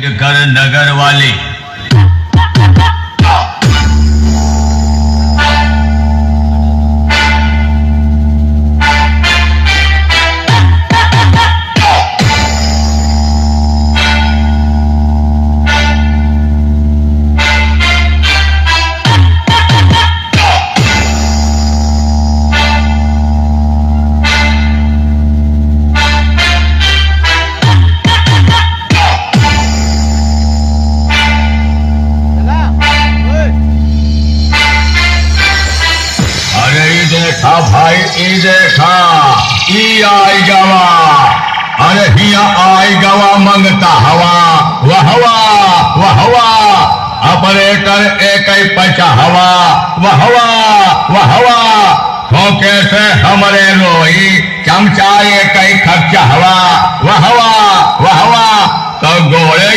कर नगर वाले देखा भाई ई देखा ई आई गवा अरे हिया आई गवा मंगता हवा वहवा वहवा ऑपरेटर एक पैसा हवा वहवा वहवा ठोके से हमरे रोई चमचा एक खर्चा हवा वहवा वहवा तो गोले